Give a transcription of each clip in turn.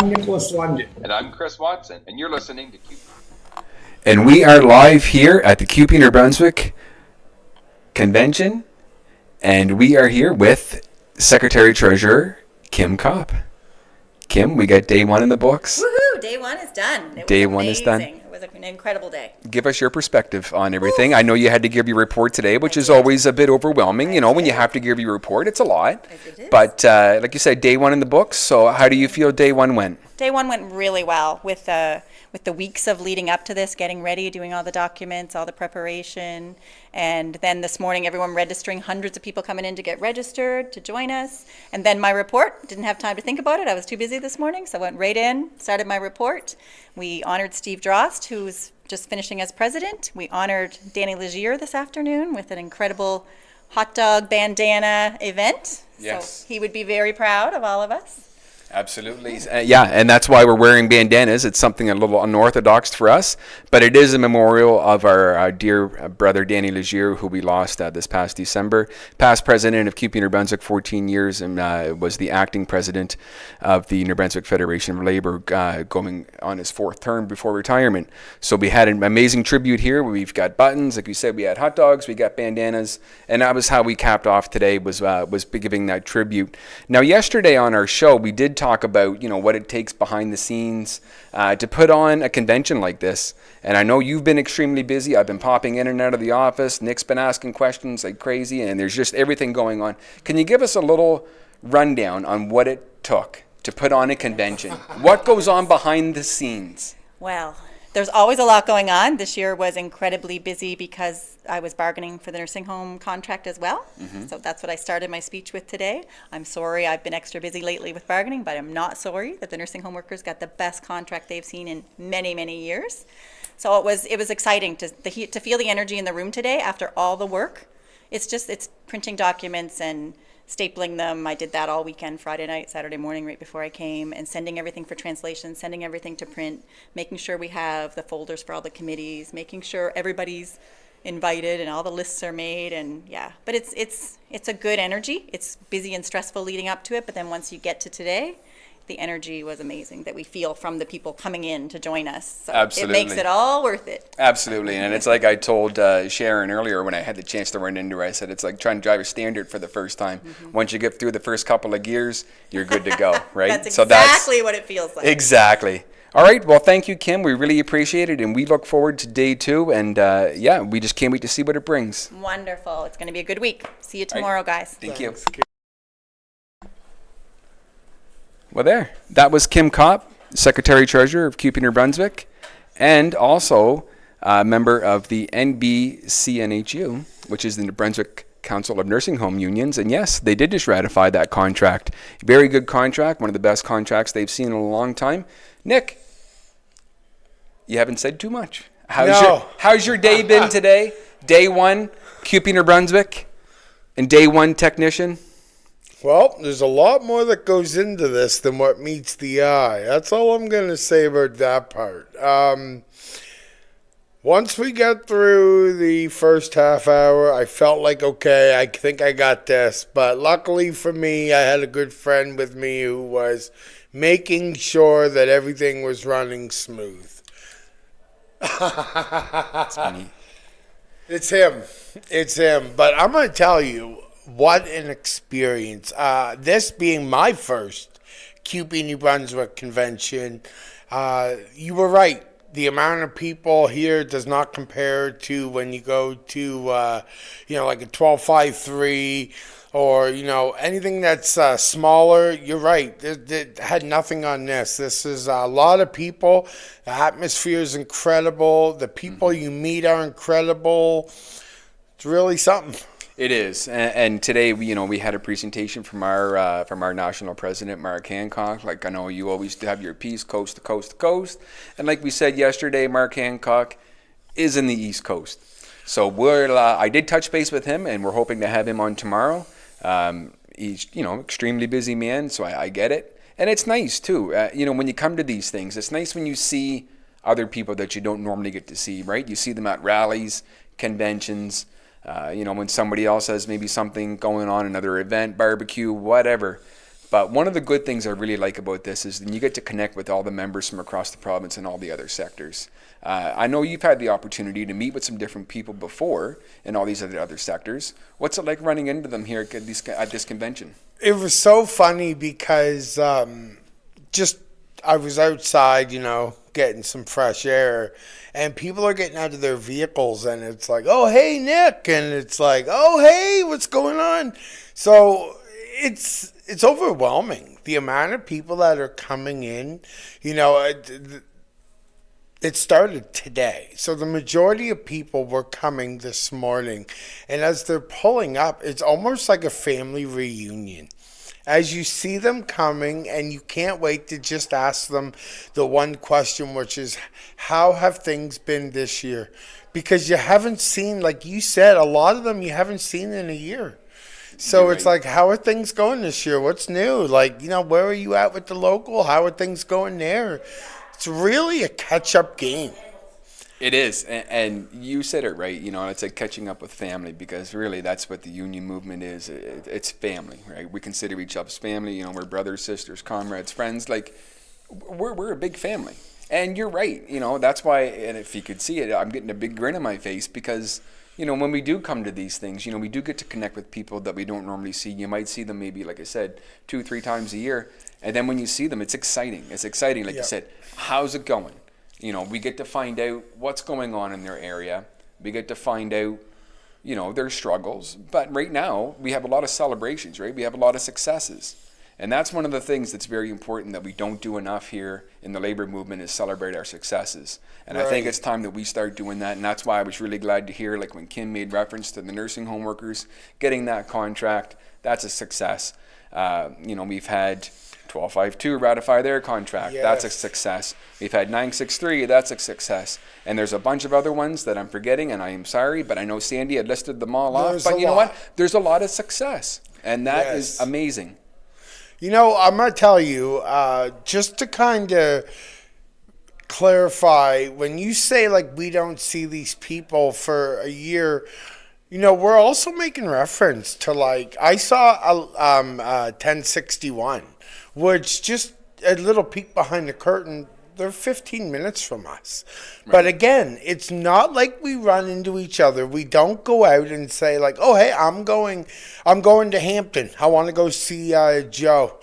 I'm Nicholas London. And I'm Chris Watson, and you're listening to CUPE. And we are live here at the CUPE New Brunswick Convention, and we are here with Secretary-Treasurer Kim Kopp. Kim, we got day one in the books. Woohoo! Day one is done. Day one is done. It was an incredible day. Give us your perspective on everything. I know you had to give your report today, which is always a bit overwhelming. You know, when you have to give your report, it's a lot. It is. But like you said, day one in the books. So how do you feel day one went? Day one went really well with the weeks of leading up to this, getting ready, doing all the documents, all the preparation. And then this morning, everyone registering, hundreds of people coming in to get registered, to join us. And then my report, didn't have time to think about it. I was too busy this morning, so I went right in, started my report. We honored Steve Drost, who's just finishing as president. We honored Danny Legier this afternoon with an incredible hot dog bandana event. Yes. So he would be very proud of all of us. Absolutely. Yeah, and that's why we're wearing bandanas. It's something a little unorthodox for us, but it is a memorial of our dear brother Danny Legier, who we lost this past December. Past president of CUPE New Brunswick, 14 years, and was the acting president of the New Brunswick Federation of Labour, going on his fourth term before retirement. So we had an amazing tribute here. We've got buttons, like we said, we had hot dogs, we got bandanas, and that was how we capped off today, was giving that tribute. Now, yesterday on our show, we did talk about, you know, what it takes behind the scenes to put on a convention like this. And I know you've been extremely busy. I've been popping in and out of the office. Nick's been asking questions like crazy, and there's just everything going on. Can you give us a little rundown on what it took to put on a convention? What goes on behind the scenes? Well, there's always a lot going on. This year was incredibly busy because I was bargaining for the nursing home contract as well. Mm-hmm. So that's what I started my speech with today. I'm sorry I've been extra busy lately with bargaining, but I'm not sorry that the nursing home workers got the best contract they've seen in many, many years. So it was exciting to feel the energy in the room today after all the work. It's printing documents and stapling them. I did that all weekend, Friday night, Saturday morning, right before I came, and sending everything for translation, sending everything to print, making sure we have the folders for all the committees, making sure everybody's invited and all the lists are made, and yeah. But it's a good energy. It's busy and stressful leading up to it, but then once you get to today, the energy was amazing that we feel from the people coming in to join us. So Absolutely. It makes it all worth it. Absolutely. And it's like I told Sharon earlier when I had the chance to run into her, I said it's like trying to drive a standard for the first time. Mm-hmm. Once you get through the first couple of gears, you're good to go, right? That's exactly what it feels like. Exactly. All right. Well, thank you, Kim. We really appreciate it, and we look forward to day two. And yeah, we just can't wait to see what it brings. Wonderful. It's going to be a good week. See you tomorrow, guys. Thank you. Well, there. That was Kim Kopp, Secretary-Treasurer of CUPE New Brunswick, and also a member of the NBCNHU, which is the New Brunswick Council of Nursing Home Unions. And yes, they did just ratify that contract. Very good contract, one of the best contracts they've seen in a long time. Nick, you haven't said too much. How's your day been today? Day one, CUPE New Brunswick, and day one technician? Well, there's a lot more that goes into this than what meets the eye. That's all I'm going to say about that part. Once we got through the first half hour, I felt like, okay, I think I got this. But luckily for me, I had a good friend with me who was making sure that everything was running smooth. That's funny. It's him. But I'm going to tell you, what an experience. This being my first CUPE New Brunswick convention, you were right. The amount of people here does not compare to when you go to, like a 1253 or, anything that's smaller. You're right. It had nothing on this. This is a lot of people. The atmosphere is incredible. The people you meet are incredible. It's really something. It is, and today we had a presentation from our national president, Mark Hancock. Like, I know you always have your piece coast to coast to coast, and like we said yesterday, Mark Hancock is in the East Coast. So I did touch base with him, and we're hoping to have him on tomorrow. He's extremely busy man, so I get it, and it's nice too. When you come to these things, it's nice when you see other people that you don't normally get to see. Right? You see them at rallies, conventions. When somebody else has maybe something going on, another event, barbecue, whatever. But one of the good things I really like about this is that you get to connect with all the members from across the province and all the other sectors. I know you've had the opportunity to meet with some different people before in all these other sectors. What's it like running into them here at this convention? It was so funny because I was outside, getting some fresh air, and people are getting out of their vehicles, and it's like, oh, hey, Nick, and it's like, oh, hey, what's going on? So it's overwhelming, the amount of people that are coming in. It started today. So the majority of people were coming this morning. And as they're pulling up, it's almost like a family reunion. As you see them coming, and you can't wait to just ask them the one question, which is, how have things been this year? Because you haven't seen, like you said, a lot of them you haven't seen in a year. So You're it's right. like, how are things going this year? What's new? Like, where are you at with the local? How are things going there? It's really a catch-up game. It is, and you said it right. It's like catching up with family, because really that's what the union movement is. It's family, right? We consider each other's family. We're brothers, sisters, comrades, friends. Like we're a big family. And you're right. That's why. And if you could see it, I'm getting a big grin on my face because when we do come to these things, we do get to connect with people that we don't normally see. You might see them maybe, like I said, 2-3 times a year, and then when you see them, it's exciting. It's exciting, like you said. How's it going? We get to find out what's going on in their area. We get to find out, their struggles. But right now, we have a lot of celebrations, right? We have a lot of successes. And that's one of the things that's very important that we don't do enough here in the labor movement is celebrate our successes. And I think it's time that we start doing that. And that's why I was really glad to hear, like when Kim made reference to the nursing home workers getting that contract, that's a success. We've had 1252 ratify their contract. Yes. That's a success. We've had 963. That's a success. And there's a bunch of other ones that I'm forgetting, and I am sorry, but I know Sandy had listed them all off. But you know what? There's a lot of success, and that is amazing. I'm going to tell you, just to kind of clarify, when you say, like, we don't see these people for a year, we're also making reference to, like, I saw 1061, which just a little peek behind the curtain, they're 15 minutes from us. Right. But again, it's not like we run into each other. We don't go out and say, like, oh, hey, I'm going to Hampton. I want to go see Joe.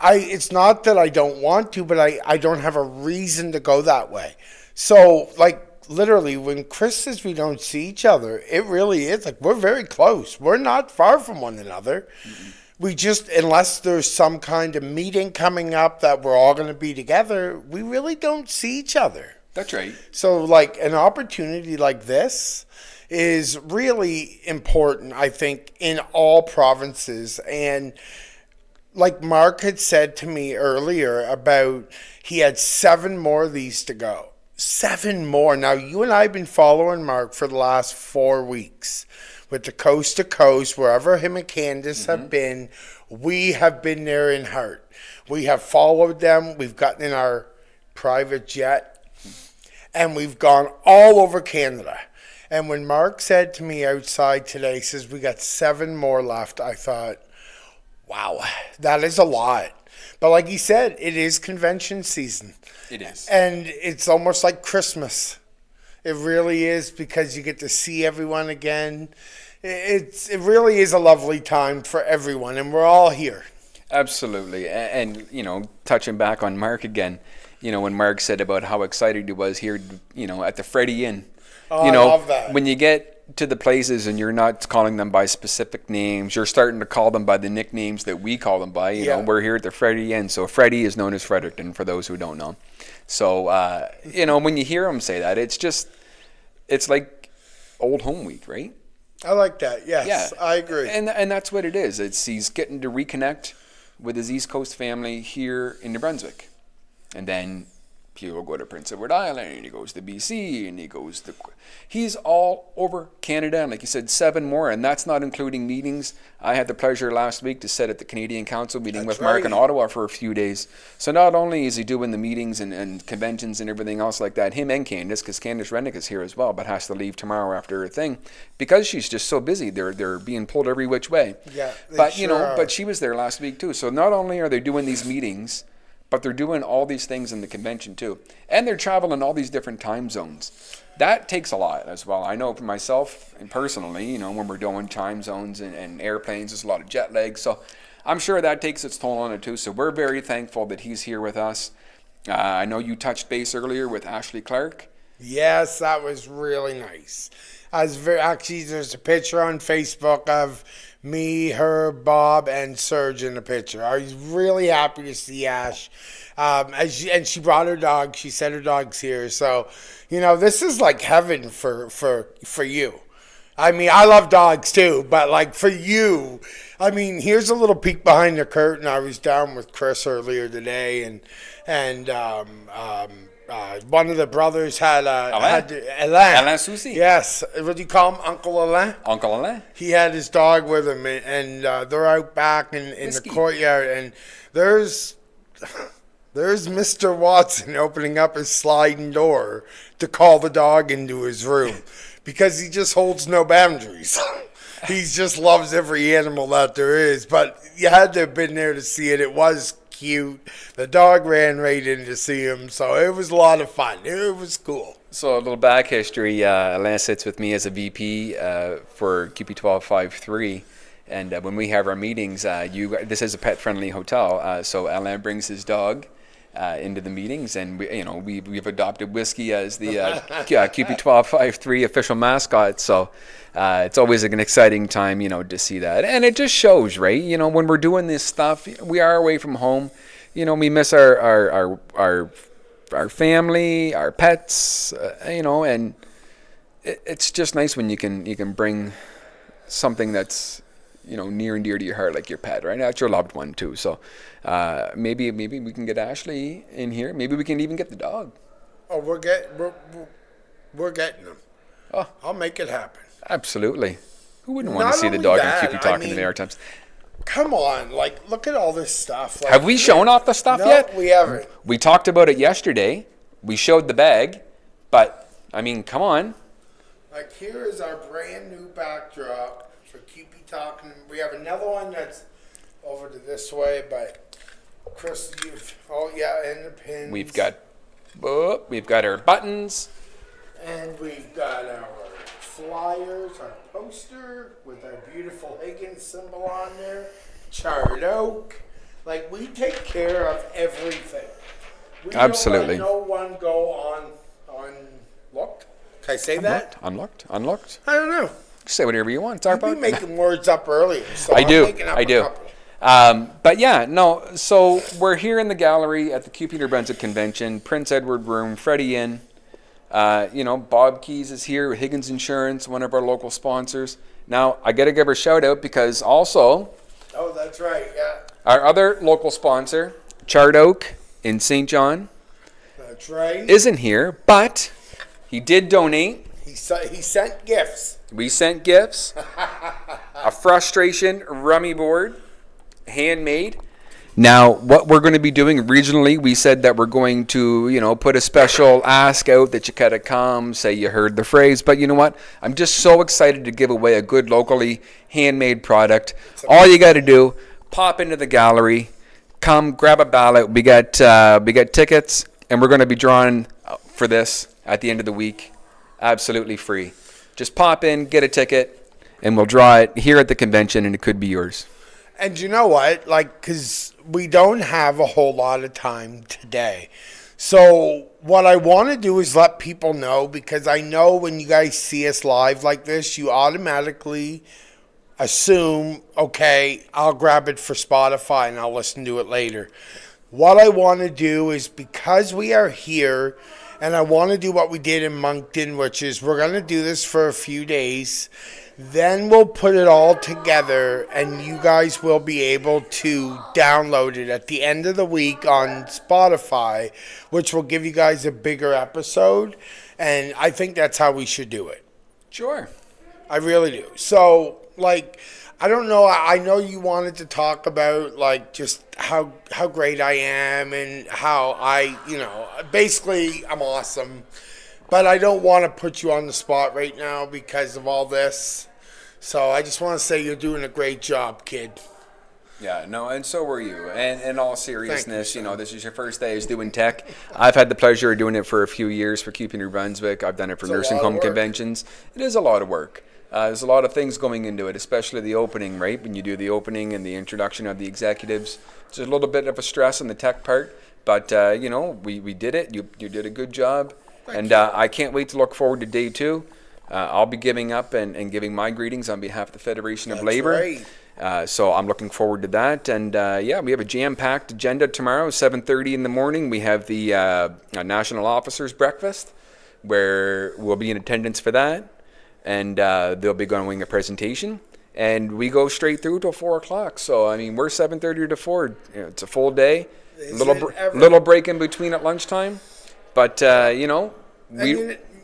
It's not that I don't want to, but I don't have a reason to go that way. So, like, literally, when Chris says we don't see each other, it really is. Like, we're very close. We're not far from one another. Mm-hmm. We just, unless there's some kind of meeting coming up that we're all going to be together, we really don't see each other. That's right. So, like, an opportunity like this is really important, I think, in all provinces. And like Mark had said to me earlier about he had 7 more of these to go. 7 more. Now, you and I have been following Mark for the last 4 weeks with the Coast to Coast, wherever him and Candace have been. We have been there in heart. We have followed them. We've gotten in our private jet, and we've gone all over Canada. And when Mark said to me outside today, he says, we got 7 more left, I thought, wow, that is a lot. But like he said, it is convention season. It is. And it's almost like Christmas. It really is, because you get to see everyone again. It really is a lovely time for everyone, and we're all here. Absolutely. And touching back on Mark again, when Mark said about how excited he was here, at the Fredericton Inn. Oh, I love that. When you get to the places and you're not calling them by specific names, you're starting to call them by the nicknames that we call them by. You know, we're here at the Fredericton Inn. So Freddie is known as Fredericton for those who don't know. So, when you hear him say that, it's like old home week, right? I like that. Yes, Yeah. I agree. And that's what it is. He's getting to reconnect with his East Coast family here in New Brunswick. And then He'll go to Prince Edward Island, and he goes to BC, and he's all over Canada, and like you said, 7 more, and that's not including meetings. I had the pleasure last week to sit at the Canadian Council meeting with Mark in Ottawa for a few days. So not only is he doing the meetings and conventions and everything else like that, him and Candace, because Candace Rennick is here as well, but has to leave tomorrow after her thing, because she's just so busy. They're being pulled every which way. Yeah, but but she was there last week too. So not only are they doing these meetings, but they're doing all these things in the convention too. And they're traveling all these different time zones. That takes a lot as well. I know for myself and personally, when we're doing time zones and airplanes, there's a lot of jet lag. So I'm sure that takes its toll on it too. So we're very thankful that he's here with us. I know you touched base earlier with Ashley Clark. Yes, that was really nice. Actually, there's a picture on Facebook of me, her, Bob, and Serge in the picture. I was really happy to see Ash. And she brought her dog. She said her dog's here. So, this is like heaven for you. I mean, I love dogs too, but like for you, I mean, here's a little peek behind the curtain. I was down with Chris earlier today, and one of the brothers had Alain Soucy. Yes, what do you call him, Uncle Alain? Uncle Alain. He had his dog with him, and they're out back in the courtyard, and there's Mr. Watson opening up his sliding door to call the dog into his room because he just holds no boundaries. He just loves every animal that there is, but you had to have been there to see it. It was cute. The dog ran right in to see him, so it was a lot of fun. It was cool. So a little back history. Alain sits with me as a VP for CUPE 1253, and when we have our meetings, this is a pet-friendly hotel, so Alain brings his dog into the meetings, and we've adopted Whiskey as the CUPE 1253 official mascot. So it's always an exciting time, to see that, and it just shows, right? When we're doing this stuff, we are away from home. We miss our family, our pets, and it's just nice when you can bring something that's near and dear to your heart, like your pet, right? That's your loved one too. So maybe we can get Ashley in here. Maybe we can even get the dog. Oh, we're getting them. Oh, I'll make it happen. Absolutely. Who wouldn't want Not to see the only dog that, in Cupetalk In The Maritimes? Come on, look at all this stuff. Have we shown off the stuff yet? No, we haven't. We talked about it yesterday. We showed the bag, but I mean, come on. Here is our brand new backdrop for Cupetalk. We have another one that's over to this way, but Chris, and the pins. We've got our buttons. And we've got our flyers, our poster with our beautiful Higgins symbol on there, charred oak. We take care of everything. We Absolutely. don't let no one go unlooked. Can I say that? Unlocked? I don't know. Say whatever you want. It's our You've been making words up earlier, so I do. I'm making up I a do. couple. But yeah, no. So we're here in the gallery at the CUPE New Brunswick Convention, Prince Edward Room, Freddie Inn. Bob Keys is here with Higgins Insurance, one of our local sponsors. Now, I got to give her a shout out because also... Oh, that's right, yeah. Our other local sponsor, Charred Oak in St. John. That's right. Isn't here, but he did donate. He sent gifts. We sent gifts. A frustration rummy board, handmade. Now, what we're going to be doing regionally, we said that we're going to, put a special ask out that you gotta come, say you heard the phrase. But you know what? I'm just so excited to give away a good locally handmade product. All you got to do, pop into the gallery, come grab a ballot. We got tickets, and we're going to be drawing for this at the end of the week, absolutely free. Just pop in, get a ticket, and we'll draw it here at the convention, and it could be yours. And you know what? Because we don't have a whole lot of time today. So what I want to do is let people know, because I know when you guys see us live like this, you automatically assume, okay, I'll grab it for Spotify and I'll listen to it later. What I want to do is, because we are here And I want to do what we did in Moncton, which is we're going to do this for a few days. Then we'll put it all together, and you guys will be able to download it at the end of the week on Spotify, which will give you guys a bigger episode. And I think that's how we should do it. Sure. I really do. So, like, I don't know. I know you wanted to talk about, like, just how great I am and how basically I'm awesome. But I don't want to put you on the spot right now because of all this. So I just want to say you're doing a great job, kid. Yeah, no, and so were you. And in all seriousness, this is your first day as doing tech. I've had the pleasure of doing it for a few years for CUPE New Brunswick. I've done it for nursing home conventions. It is a lot of work. There's a lot of things going into it, especially the opening, right? When you do the opening and the introduction of the executives, it's a little bit of a stress on the tech part. But, we did it. You did a good job. I can't wait to look forward to day 2. I'll be giving up and giving my greetings on behalf of the Federation of Labor. Right. So I'm looking forward to that. And we have a jam-packed agenda tomorrow, 7:30 in the morning. We have the National Officers Breakfast, where we'll be in attendance for that. And they'll be going a presentation. And we go straight through till 4 o'clock. So, I mean, we're 7:30 to 4. It's a full day. Little break in between at lunchtime. But, you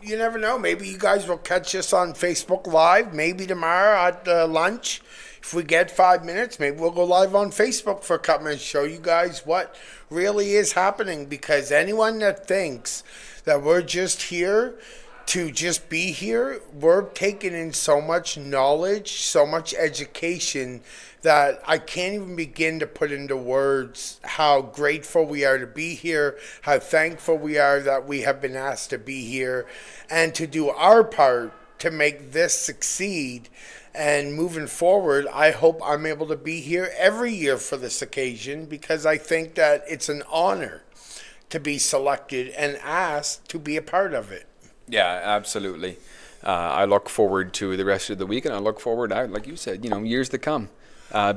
never know. Maybe you guys will catch us on Facebook Live. Maybe tomorrow at lunch. If we get 5 minutes, maybe we'll go live on Facebook for a couple minutes, show you guys what really is happening. Because anyone that thinks that we're just here to just be here, we're taking in so much knowledge, so much education that I can't even begin to put into words how grateful we are to be here, how thankful we are that we have been asked to be here, and to do our part to make this succeed. And moving forward, I hope I'm able to be here every year for this occasion, because I think that it's an honor to be selected and asked to be a part of it. Yeah, absolutely. I look forward to the rest of the week, and I look forward, like you said, years to come.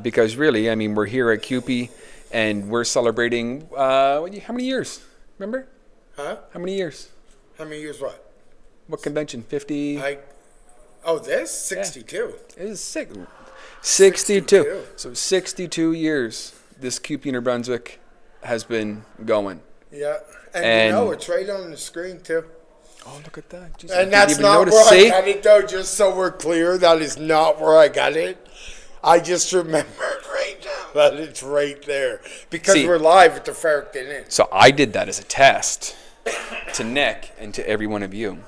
Because really, I mean, we're here at CUPE, and we're celebrating, how many years? Remember? Huh? How many years? How many years what? What convention? 50? This? 62. Yeah. It is 62. So 62 years this CUPE New Brunswick has been going. Yeah. And it's right on the screen, too. Oh, look at that. Jeez, and that's not where I got it, though, just so we're clear. That is not where I got it. I just remembered right now that it's right there. Because we're live at the Fredericton Inn. So I did that as a test to Nick and to every one of you.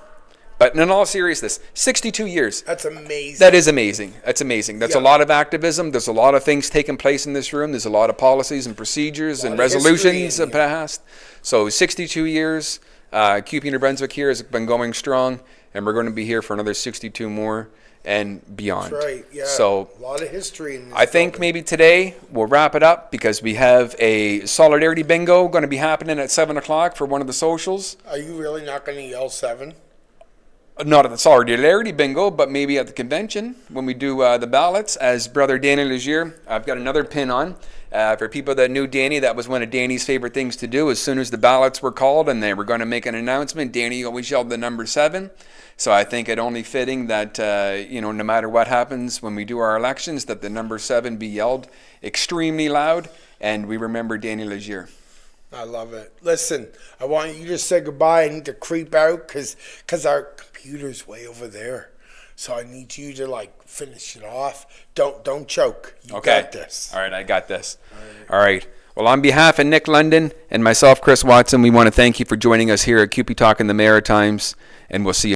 But in all seriousness, 62 years. That's amazing. That is amazing. That's amazing. That's a lot of activism. There's a lot of things taking place in this room. There's a lot of policies and procedures and resolutions passed. So 62 years. CUPE New Brunswick here has been going strong, and we're going to be here for another 62 more and beyond. That's right, yeah. So a lot of history in this I think maybe today we'll wrap it up, because we have a solidarity bingo going to be happening at 7 o'clock for one of the socials. Are you really not going to yell 7? Not at the solidarity bingo, but maybe at the convention when we do the ballots. As Brother Danny Legier, I've got another pin on. For people that knew Danny, that was one of Danny's favorite things to do. As soon as the ballots were called and they were going to make an announcement, Danny always yelled the number 7. So I think it only fitting that, no matter what happens when we do our elections, that the number 7 be yelled extremely loud, and we remember Danny Legier. I love it. Listen, I want you to say goodbye. I need to creep out because our computer's way over there. So I need you to finish it off. Don't choke. You got this. All right, I got this. All right. Well, on behalf of Nick London and myself, Chris Watson, we want to thank you for joining us here at Cupetalk In The Maritimes, and we'll see you